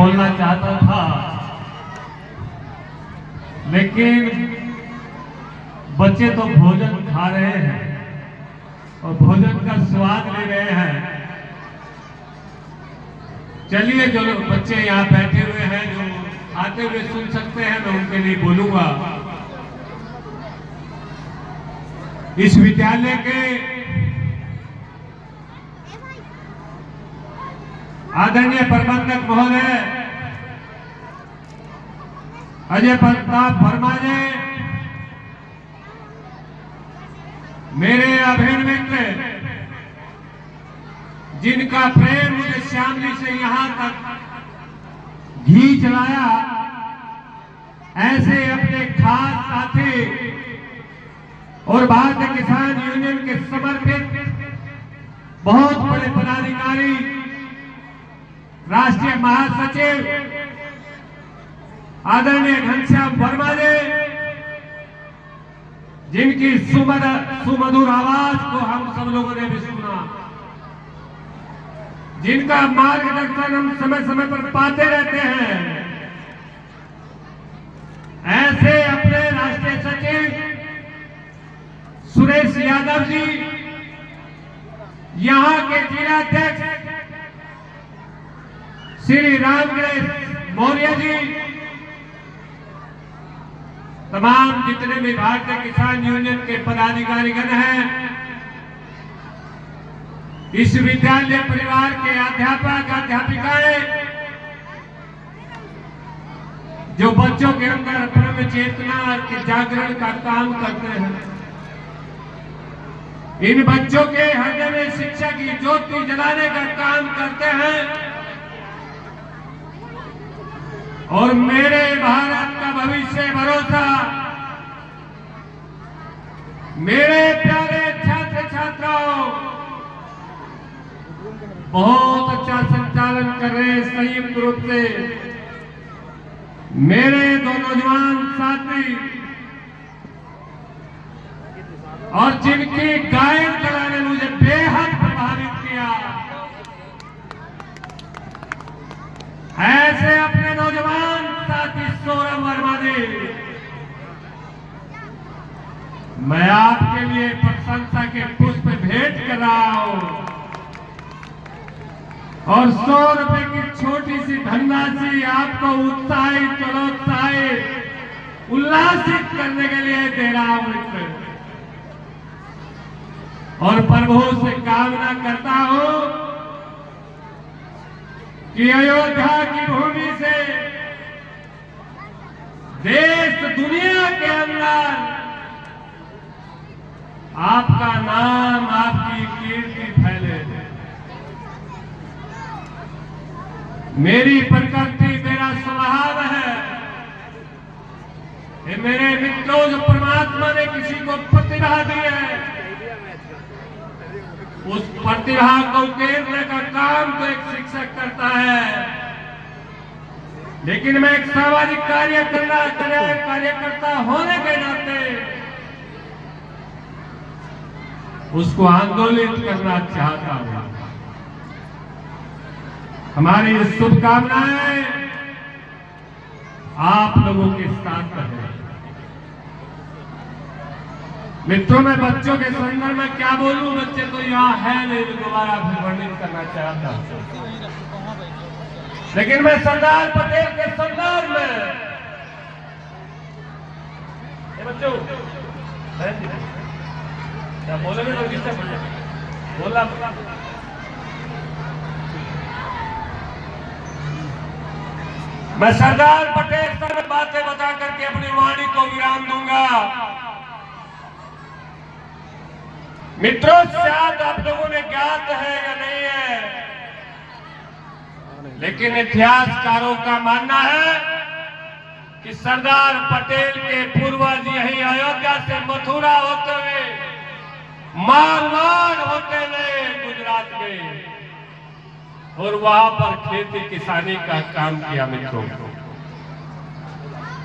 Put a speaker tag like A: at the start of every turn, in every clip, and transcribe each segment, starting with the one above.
A: बोलना चाहता था, लेकिन बच्चे तो भोजन खा रहे हैं और भोजन का स्वाद ले रहे हैं। चलिए, जो लोग बच्चे यहाँ बैठे हुए हैं, जो आते हुए सुन सकते हैं, मैं उनके लिए बोलूंगा। इस विद्यालय के आदरणीय प्रबंधक महोदय अजय प्रताप वर्मा जी, मेरे अभिन्न मित्र, जिनका प्रेम मुझे शामली से यहां तक घींच लाया, ऐसे अपने खास साथी और भारतीय किसान यूनियन के समर्पित बहुत बड़े पदाधिकारी, राष्ट्रीय महासचिव आदरणीय घनश्याम वर्मा जी, जिनकी सुमधुर आवाज को हम सब लोगों ने भी सुना, जिनका मार्गदर्शन हम समय समय पर पाते रहते हैं, ऐसे अपने राष्ट्रीय सचिव सुरेश यादव जी, यहां के जिलाध्यक्ष श्री रामगणेश मौर्य जी, तमाम जितने भी भारतीय किसान यूनियन के पदाधिकारीगण हैं, इस विद्यालय परिवार के अध्यापक अध्यापिकाएं, जो बच्चों के अंदर ब्रह्म चेतना के जागरण का काम करते हैं, इन बच्चों के हृदय में शिक्षा की ज्योति जलाने का काम करते हैं और मेरे भारत का भविष्य भरोसा, मेरे प्यारे छात्र छात्राओं, बहुत अच्छा संचालन कर रहे हैं संयुक्त रूप से मेरे दो नौजवान साथी, और जिनकी गायन कला ने मुझे बेहद प्रभावित किया, ऐसे अपने नौजवान साथी सौरभ वर्मा जी, मैं आपके लिए प्रशंसा के पुष्प भेंट कर रहा हूं और 100 रुपए की छोटी सी धनराशि आपको उत्साहित, प्रोत्साहित, उल्लासित करने के लिए दे रहा हूं मित्र, और प्रभु से कामना करता हूं कि अयोध्या की भूमि से देश दुनिया के अंदर आपका नाम, आपकी कीर्ति फैले। मेरी प्रकृति, मेरा स्वभाव है, ये मेरे मित्रों, जो परमात्मा ने किसी को प्रतिभा दी है, उस प्रतिभा को उकेरने का काम तो एक शिक्षक करता है, लेकिन मैं एक सामाजिक कार्यकर्ता होने के नाते उसको आंदोलित करना चाहता हूं। हमारी शुभकामनाएं आप लोगों के साथ है। मित्रों, मैं बच्चों के संदर्भ में क्या बोलूं, बच्चे तो यहाँ है नहीं, दोबारा फिर वर्णित करना चाहता हूं, लेकिन मैं सरदार पटेल के संदर्भ में, बच्चों क्या बोलोगे तो किससे बोला, मैं सरदार पटेल पर बातें बता करके अपनी वाणी को विराम दूंगा। मित्रों, शायद आप लोगों ने ज्ञात है या नहीं है, लेकिन इतिहासकारों का मानना है कि सरदार पटेल के पूर्वज यही अयोध्या से मथुरा होते हुए मारवाड़ होते हुए गुजरात में, और वहां पर खेती किसानी का काम किया। मित्रों,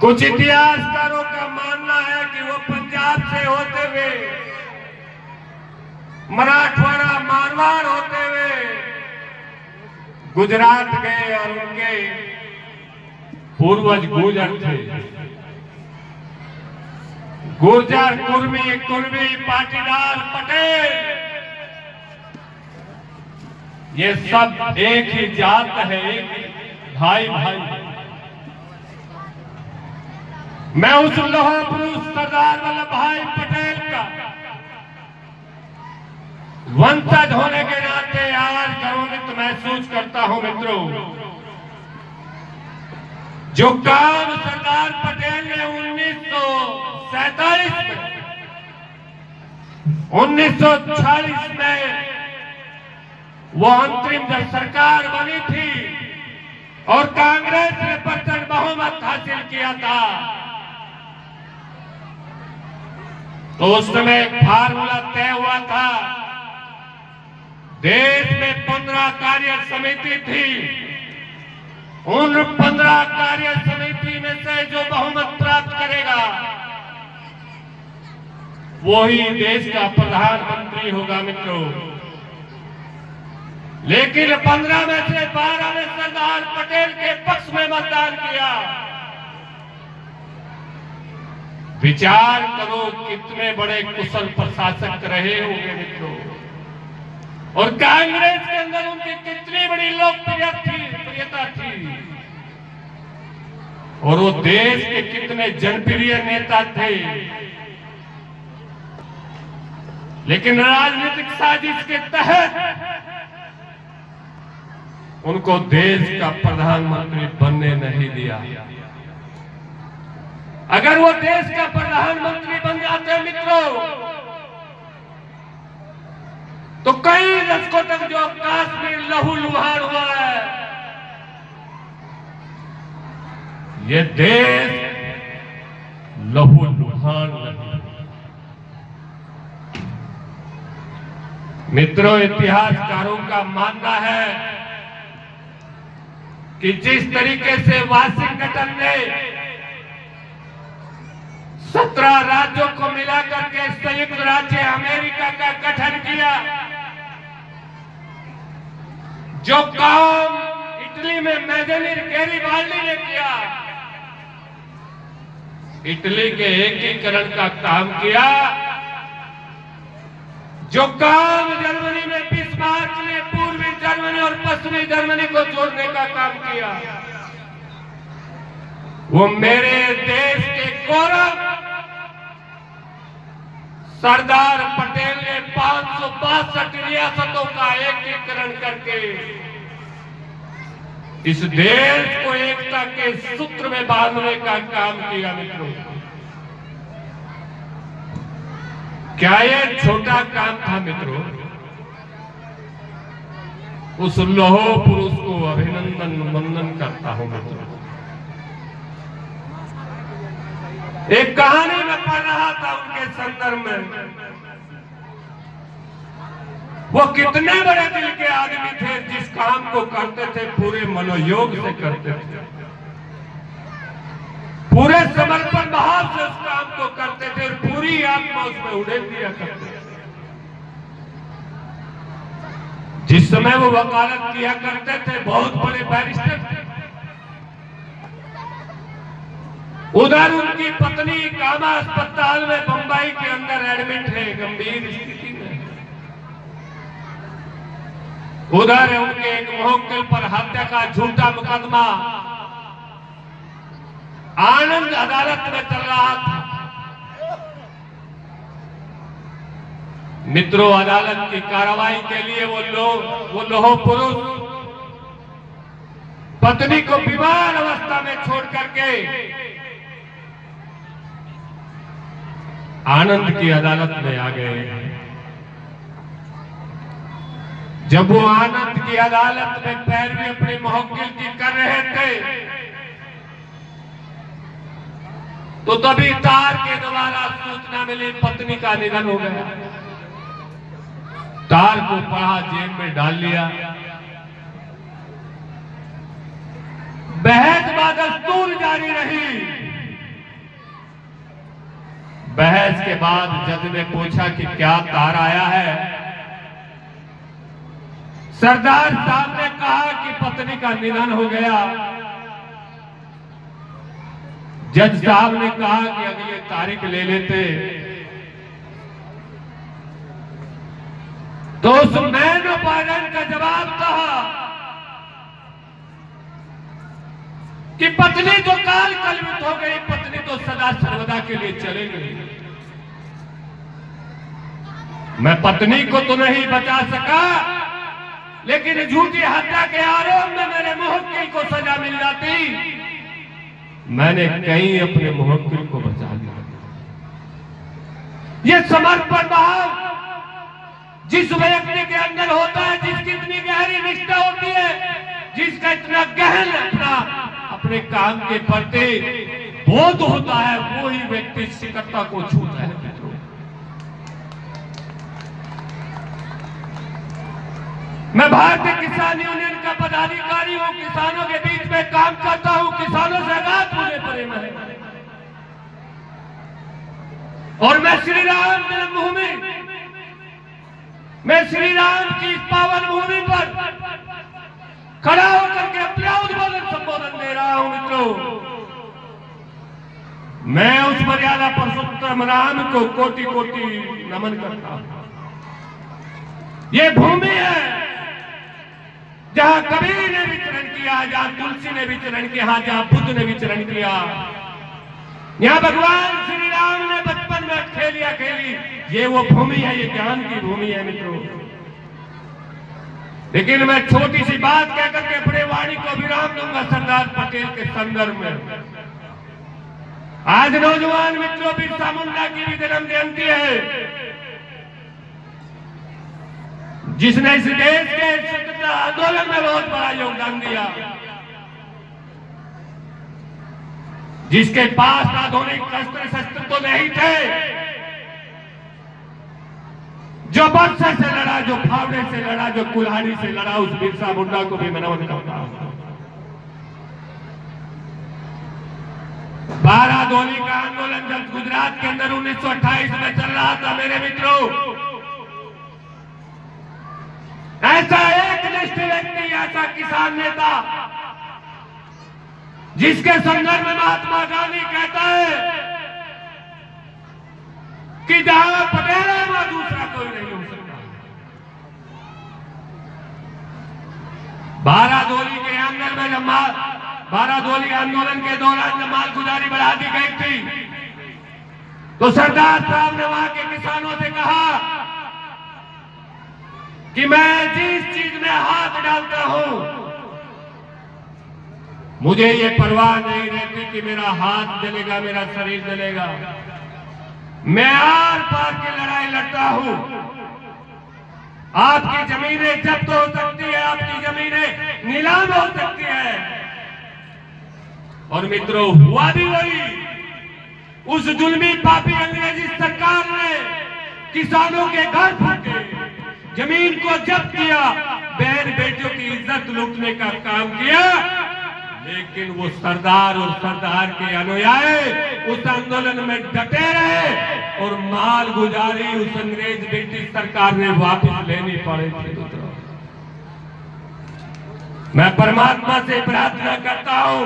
A: कुछ इतिहासकारों का मानना है कि वो पंजाब से होते हुए, मराठवाड़ा मारवाड़ होते हुए गुजरात गए और उनके पूर्वज गुर्जर थे। गुर्जर, कुर्मी, कुर्मी, पाटीदार, पटेल, ये सब एक ही जात है, एक भाई भाई। मैं उस लौह पुरुष सरदार वल्लभ भाई पटेल का वंशज होने के नाते आज गर्वित महसूस करता हूं मित्रों। जो काम सरदार पटेल ने 1947 में, 1946 में वो अंतरिम जब सरकार बनी थी और कांग्रेस ने प्रचंड बहुमत हासिल किया था, तो उस समय एक फार्मूला तय हुआ था। देश में 15 कार्य समिति थी। उन 15 कार्य समिति में से जो बहुमत प्राप्त करेगा वही देश का प्रधानमंत्री होगा मित्रों। लेकिन 15 में से 12 ने सरदार पटेल के पक्ष में मतदान किया। विचार करो कितने बड़े कुशल प्रशासक रहे होंगे मित्रों, और कांग्रेस के अंदर उनकी कितनी बड़ी लोकप्रियता थी, और वो देश के कितने जनप्रिय नेता थे। लेकिन राजनीतिक साजिश के तहत उनको देश का प्रधानमंत्री बनने नहीं दिया। अगर वो देश का प्रधानमंत्री बन जाते मित्रों, तो कई दशकों तक जो कश्मीर लहूलुहान हुआ है, ये देश लहूलुहान नहीं। मित्रों, इतिहासकारों का मानना है कि जिस तरीके से वाशिंगटन ने 17 राज्यों को मिलाकर के संयुक्त राज्य अमेरिका का गठन किया, जो काम इटली में मैजोलिन गैरिबाल्डी ने किया, इटली के एकीकरण का काम किया, जो काम जर्मनी में बिस्मार्क ने पूर्वी जर्मनी और पश्चिमी जर्मनी को जोड़ने का काम किया, वो मेरे देश के गौरव सरदार पटेल ने 562 रियासतों का एकीकरण करके इस देश को एकता के सूत्र में बांधने का काम किया मित्रों। क्या ये छोटा काम था मित्रों? उस लौह पुरुष को अभिनंदन वंदन करता हूं मित्रों। एक कहानी में पढ़ रहा था उनके संदर्भ में, वो कितने बड़े दिल के आदमी थे, जिस काम को करते थे पूरे मनोयोग से करते थे, पूरे समर्पण भाव से उस काम को करते थे और पूरी आत्मा उसमें उड़ेल दिया करते थे। जिस समय वो वकालत किया करते थे, बहुत बड़े बैरिस्टर थे। उधर उनकी पत्नी कामा अस्पताल में बंबई के अंदर एडमिट है, गंभीर स्थिति में। उधर उनके एक मुवक्किल पर हत्या का झूठा मुकदमा आनंद अदालत में चल रहा था। मित्रों, अदालत की कार्रवाई के लिए वो लौह पुरुष पत्नी को बीमार अवस्था में छोड़ करके आनंद की अदालत में आ गए। जब वो आनंद की अदालत में पैरवी अपने मुवक्किल की कर रहे थे, तो तभी तार के द्वारा सूचना मिली पत्नी का निधन हो गया। तार को पढ़ा, जेल में डाल लिया। बहस बदस्तूर जारी रही। बहस के बाद जज ने पूछा कि क्या तार आया है? सरदार साहब ने कहा कि पत्नी का निधन हो गया। जज साहब ने कहा कि अगले तारीख ले लेते, तो उस मैन ऑफ आयरन का जवाब था कि पत्नी तो काल कलवित हो गई, पत्नी तो सदा सर्वदा के लिए चले गई। मैं पत्नी को तो नहीं बचा सका, लेकिन झूठी हत्या के आरोप में मेरे मुवक्किल को सजा मिल जाती। मैंने कहीं अपने मुवक्किल को बचा लिया। ये समर्पण भाव जिस व्यक्ति के अंदर होता है, जिसकी इतनी गहरी निष्ठा होती है, जिसका इतना गहन अपने काम के प्रति बोध होता है, वो ही व्यक्ति शिकता को छूता है। मित्रों, मैं भारतीय किसान यूनियन का पदाधिकारी हूं, किसानों के बीच में काम करता हूं, किसानों से आघात मुझे प्रेम है। और मैं श्री राम जन्मभूमि, मैं श्री राम की इस पावन भूमि पर खड़ा होकर के अपना उद्बोधन संबोधन दे रहा हूं। मित्रों, मैं उस मर्यादा पुरुषोत्तम राम को कोटि कोटि नमन करता हूं। ये भूमि है जहां कबीर ने विचरण किया, जहां तुलसी ने विचरण किया, जहां बुद्ध ने विचरण किया, यहाँ भगवान श्री राम ने बचपन में खेलिया खेली। ये वो भूमि है, ये ज्ञान की भूमि है। मित्रों, लेकिन मैं छोटी सी बात कहकर के अपने वाणी को विराम दूंगा सरदार पटेल के संदर्भ में। आज नौजवान मित्रों, बिरसा मुंडा की भी जन्म जयंती है, जिसने इस देश के स्वतंत्रता आंदोलन में बहुत बड़ा योगदान दिया, जिसके पास आधुनिक अस्त्र शस्त्र तो नहीं थे, जो बरसे से लड़ा, जो फावड़े से लड़ा, जो कुल्हाड़ी से लड़ा, उस बिरसा मुंडा को भी मैं नमन करता हूं। 12 दोली का आंदोलन जब गुजरात के अंदर 1928 में चल रहा था, मेरे मित्रों, ऐसा एक निष्ठ व्यक्ति, ऐसा किसान नेता, जिसके संदर्भ में महात्मा गांधी कहता है कि जहां पटेल है वहां दूसरा कोई नहीं हो सकता। 12 दोली के आंदोलन में जब 12 दोली आंदोलन के दौरान जब मालगुजारी बढ़ा दी गई थी, तो सरदार साहब ने वहां के किसानों से कहा कि मैं जिस चीज में हाथ डालता हूं, मुझे ये परवाह नहीं रहती कि मेरा हाथ जलेगा, मेरा शरीर जलेगा। मैं आर पार की लड़ाई लड़ता हूं। आपकी जमीनें जब्त हो सकती है, आपकी जमीनें नीलाम हो सकती है। और मित्रों, हुआ भी वही। उस जुल्मी पापी अंग्रेजी सरकार ने किसानों के घर फूटे, जमीन को जब्त किया, बहन बेटियों की इज्जत लूटने का काम किया। लेकिन वो सरदार और सरदार के अनुयायी उस आंदोलन में डटे रहे और माल गुजारी उस अंग्रेज ब्रिटिश सरकार ने वापस लेनी पड़ी थी। मैं परमात्मा से प्रार्थना करता हूं,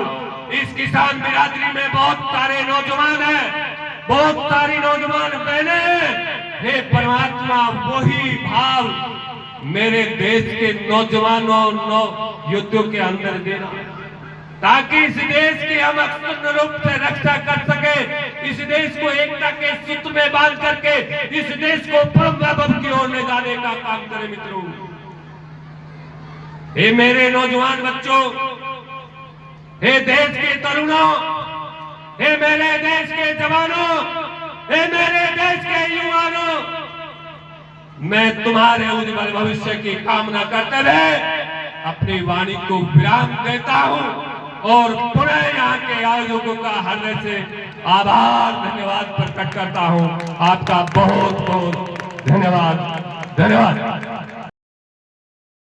A: इस किसान बिरादरी में बहुत सारे नौजवान हैं, बहुत सारी नौजवान बहनें हैं। हे परमात्मा, वही भाव मेरे देश के नौजवानों युद्धों के अंदर देना, ताकि इस देश की हम अक्षुण्ण रूप से रक्षा कर सके, इस देश को एकता के सूत्र में बांध करके इस देश को परम वैभव की ओर ले जाने का काम करें। मित्रों, हे मेरे नौजवान बच्चों, हे देश के तरुणों, हे मेरे देश के जवानों, हे मेरे देश के युवाओं, मैं तुम्हारे उज्जवल भविष्य की कामना करते हुए अपनी वाणी को विराम देता हूं और पुनः यहाँ के आयोजकों का हृदय से आभार धन्यवाद प्रकट करता हूं। आपका बहुत बहुत धन्यवाद।